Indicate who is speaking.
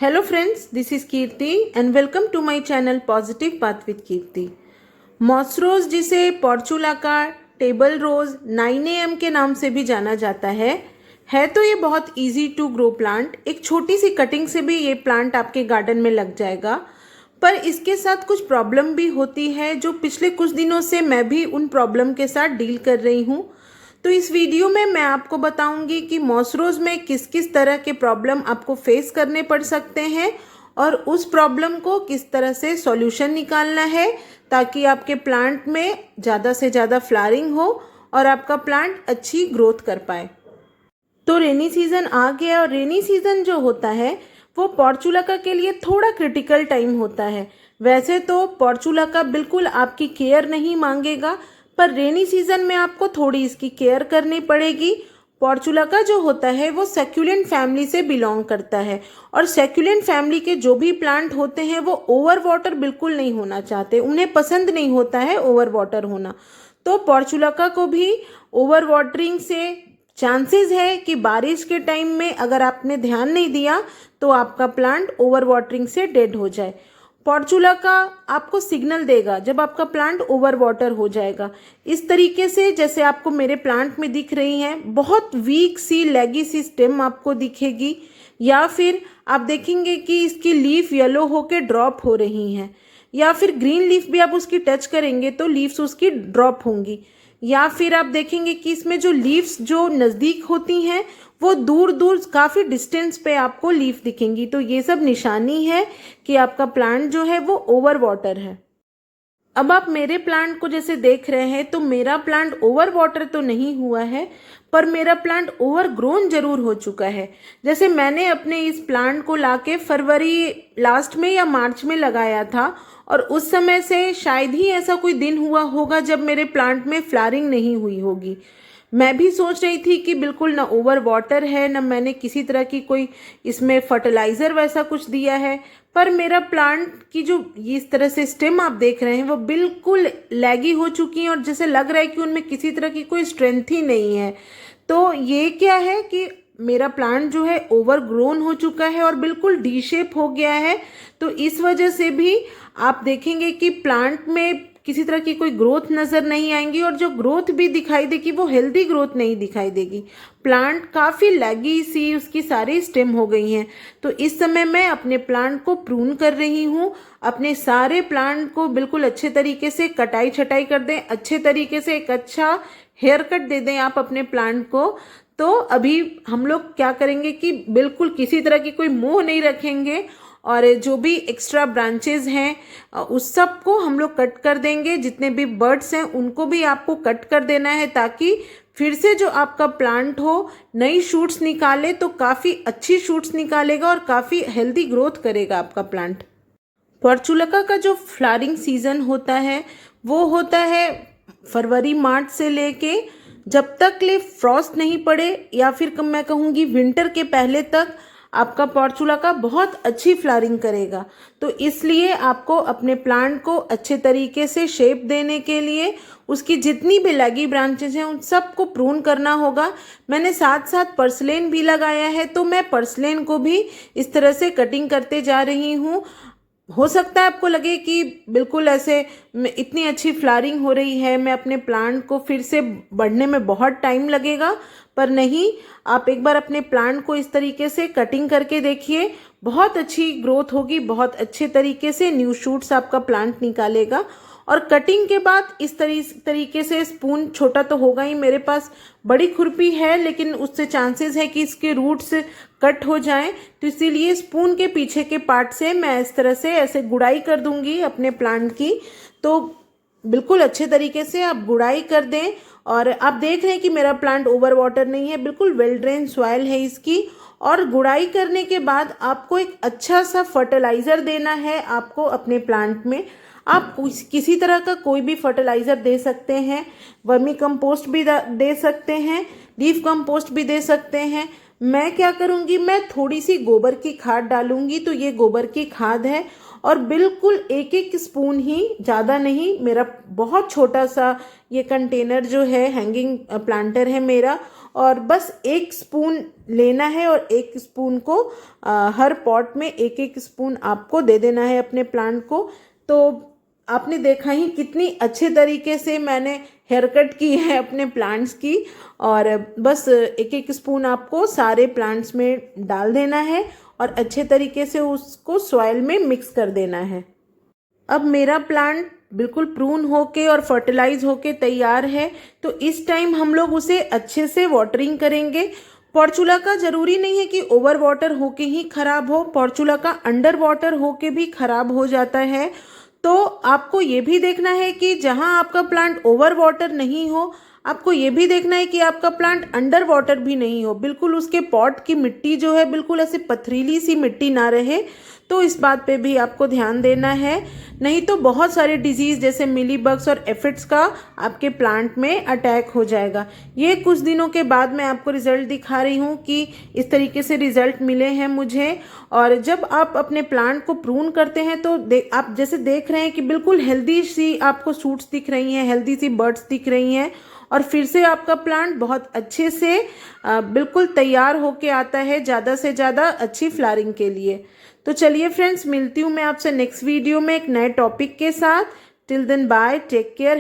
Speaker 1: Hello friends, this is Kirti and welcome to my channel Positive Path with Kirti. Moss rose जिसे portulaca, table rose, 9 AM के नाम से भी जाना जाता है तो ये बहुत इजी टू ग्रो प्लांट। एक छोटी सी कटिंग से भी ये प्लांट आपके गार्डन में लग जाएगा, पर इसके साथ कुछ प्रॉब्लम भी होती है जो पिछले कुछ दिनों से मैं भी उन प्रॉब्लम के साथ डील कर रही हूँ। तो इस वीडियो में मैं आपको बताऊंगी कि मॉस रोज में किस किस तरह के प्रॉब्लम आपको फेस करने पड़ सकते हैं और उस प्रॉब्लम को किस तरह से सॉल्यूशन निकालना है ताकि आपके प्लांट में ज़्यादा से ज़्यादा फ्लावरिंग हो और आपका प्लांट अच्छी ग्रोथ कर पाए। तो रेनी सीज़न आ गया और रेनी सीज़न जो होता है वो पोर्चुलाका के लिए थोड़ा क्रिटिकल टाइम होता है। वैसे तो पोर्चुलाका बिल्कुल आपकी केयर नहीं मांगेगा, पर रेनी सीजन में आपको थोड़ी इसकी केयर करनी पड़ेगी। पोर्चुलाका जो होता है वो सेक्युलेंट फैमिली से बिलोंग करता है और सेक्युलेंट फैमिली के जो भी प्लांट होते हैं वो ओवर वाटर बिल्कुल नहीं होना चाहते, उन्हें पसंद नहीं होता है ओवर वाटर होना। तो पोर्चुलाका को भी ओवर वाटरिंग से चांसेस है कि बारिश के टाइम में अगर आपने ध्यान नहीं दिया तो आपका प्लांट ओवर वाटरिंग से डेड हो जाए। पोर्चुलाका आपको सिग्नल देगा जब आपका प्लांट ओवर वाटर हो जाएगा। इस तरीके से जैसे आपको मेरे प्लांट में दिख रही हैं, बहुत वीक सी लैगी सी स्टेम आपको दिखेगी, या फिर आप देखेंगे कि इसकी लीफ येलो होके ड्रॉप हो रही हैं, या फिर ग्रीन लीफ भी आप उसकी टच करेंगे तो लीव्स उसकी ड्रॉप होंगी, या फिर आप देखेंगे कि इसमें जो लीव्स जो नज़दीक होती हैं वो दूर दूर काफ़ी डिस्टेंस पे आपको लीफ दिखेंगी। तो ये सब निशानी है कि आपका प्लांट जो है वो ओवर वाटर है। अब आप मेरे प्लांट को जैसे देख रहे हैं तो मेरा प्लांट ओवर वाटर तो नहीं हुआ है, पर मेरा प्लांट ओवर ग्रोन जरूर हो चुका है। जैसे मैंने अपने इस प्लांट को लाके फरवरी लास्ट में या मार्च में लगाया था और उस समय से शायद ही ऐसा कोई दिन हुआ होगा जब मेरे प्लांट में फ्लावरिंग नहीं हुई होगी। मैं भी सोच रही थी कि बिल्कुल ना ओवर वाटर है, ना मैंने किसी तरह की कोई इसमें फर्टिलाइज़र वैसा कुछ दिया है, पर मेरा प्लांट की जो इस तरह से स्टेम आप देख रहे हैं वो बिल्कुल लैगी हो चुकी हैं और जैसे लग रहा है कि उनमें किसी तरह की कोई स्ट्रेंथ ही नहीं है। तो ये क्या है कि मेरा प्लांट जो है ओवर ग्रोन हो चुका है और बिल्कुल डी शेप हो गया है। तो इस वजह से भी आप देखेंगे कि प्लांट में किसी तरह की कोई ग्रोथ नज़र नहीं आएंगी और जो ग्रोथ भी दिखाई देगी वो हेल्दी ग्रोथ नहीं दिखाई देगी। प्लांट काफ़ी लैगी सी उसकी सारी स्टेम हो गई हैं। तो इस समय मैं अपने प्लांट को प्रून कर रही हूँ। अपने सारे प्लांट को बिल्कुल अच्छे तरीके से कटाई छटाई कर दें, अच्छे तरीके से एक अच्छा हेयर कट दे दें आप अपने प्लांट को। तो अभी हम लोग क्या करेंगे कि बिल्कुल किसी तरह की कोई मोह नहीं रखेंगे और जो भी एक्स्ट्रा ब्रांचेस हैं उस सब को हम लोग कट कर देंगे। जितने भी बर्ड्स हैं उनको भी आपको कट कर देना है ताकि फिर से जो आपका प्लांट हो नई शूट्स निकाले तो काफ़ी अच्छी शूट्स निकालेगा और काफ़ी हेल्दी ग्रोथ करेगा आपका प्लांट। पोर्चुलाका का जो फ्लावरिंग सीज़न होता है वो होता है फरवरी मार्च से लेके जब तक ले फ्रॉस्ट नहीं पड़े, या फिर मैं कहूँगी विंटर के पहले तक आपका पोर्चुलाका बहुत अच्छी फ्लावरिंग करेगा। तो इसलिए आपको अपने प्लांट को अच्छे तरीके से शेप देने के लिए उसकी जितनी भी लैगी ब्रांचेस हैं उन सबको प्रून करना होगा। मैंने साथ साथ पर्सलेन भी लगाया है, तो मैं पर्सलेन को भी इस तरह से कटिंग करते जा रही हूँ। हो सकता है आपको लगे कि बिल्कुल ऐसे इतनी अच्छी फ्लावरिंग हो रही है, मैं अपने प्लांट को फिर से बढ़ने में बहुत टाइम लगेगा, पर नहीं, आप एक बार अपने प्लांट को इस तरीके से कटिंग करके देखिए, बहुत अच्छी ग्रोथ होगी, बहुत अच्छे तरीके से न्यू शूट्स आपका प्लांट निकालेगा। और कटिंग के बाद इस तरीके से स्पून, छोटा तो होगा ही, मेरे पास बड़ी खुरपी है लेकिन उससे चांसेस है कि इसके रूट्स कट हो जाएं, तो इसीलिए स्पून के पीछे के पार्ट से मैं इस तरह से ऐसे गुड़ाई कर दूंगी अपने प्लांट की। तो बिल्कुल अच्छे तरीके से आप गुड़ाई कर दें और आप देख रहे हैं कि मेरा प्लांट ओवर वाटर नहीं है, बिल्कुल वेल ड्रेन सॉइल है इसकी। और गुड़ाई करने के बाद आपको एक अच्छा सा फर्टिलाइज़र देना है आपको अपने प्लांट में। आप किसी तरह का कोई भी फर्टिलाइज़र दे सकते हैं, वर्मी कंपोस्ट भी दे सकते हैं, लीफ कंपोस्ट भी दे सकते हैं। मैं क्या करूँगी, मैं थोड़ी सी गोबर की खाद डालूंगी। तो ये गोबर की खाद है और बिल्कुल एक एक स्पून ही, ज़्यादा नहीं। मेरा बहुत छोटा सा ये कंटेनर जो है हैंगिंग प्लांटर है मेरा, और बस 1 स्पून लेना है और 1 स्पून को हर पॉट में 1-1 स्पून आपको दे देना है अपने प्लांट को। तो आपने देखा ही कितनी अच्छे तरीके से मैंने हेयर कट की है अपने प्लांट्स की, और बस 1-1 स्पून आपको सारे प्लांट्स में डाल देना है और अच्छे तरीके से उसको सॉइल में मिक्स कर देना है। अब मेरा प्लांट बिल्कुल प्रून होके और फर्टिलाइज होके तैयार है, तो इस टाइम हम लोग उसे अच्छे से वाटरिंग करेंगे। पोर्चुलाका ज़रूरी नहीं है कि ओवर वाटर होके ही ख़राब हो, पोर्चुलाका अंडर वाटर होके भी ख़राब हो जाता है। तो आपको ये भी देखना है कि जहाँ आपका प्लांट ओवर वाटर नहीं हो, आपको ये भी देखना है कि आपका प्लांट अंडर वाटर भी नहीं हो, बिल्कुल उसके पॉट की मिट्टी जो है बिल्कुल ऐसे पथरीली सी मिट्टी ना रहे। तो इस बात पे भी आपको ध्यान देना है, नहीं तो बहुत सारे डिजीज़ जैसे मिलीबग्स और एफिड्स का आपके प्लांट में अटैक हो जाएगा। ये कुछ दिनों के बाद मैं आपको रिज़ल्ट दिखा रही हूँ कि इस तरीके से रिज़ल्ट मिले हैं मुझे। और जब आप अपने प्लांट को प्रून करते हैं तो आप जैसे देख रहे हैं कि बिल्कुल हेल्दी सी आपको शूट्स दिख रही हैं, हेल्दी सी बर्ड्स दिख रही हैं, और फिर से आपका प्लांट बहुत अच्छे से बिल्कुल तैयार होके आता है ज़्यादा से ज़्यादा अच्छी फ्लावरिंग के लिए। तो चलिए फ्रेंड्स, मिलती हूँ मैं आपसे नेक्स्ट वीडियो में एक नए टॉपिक के साथ। Till then bye, take care.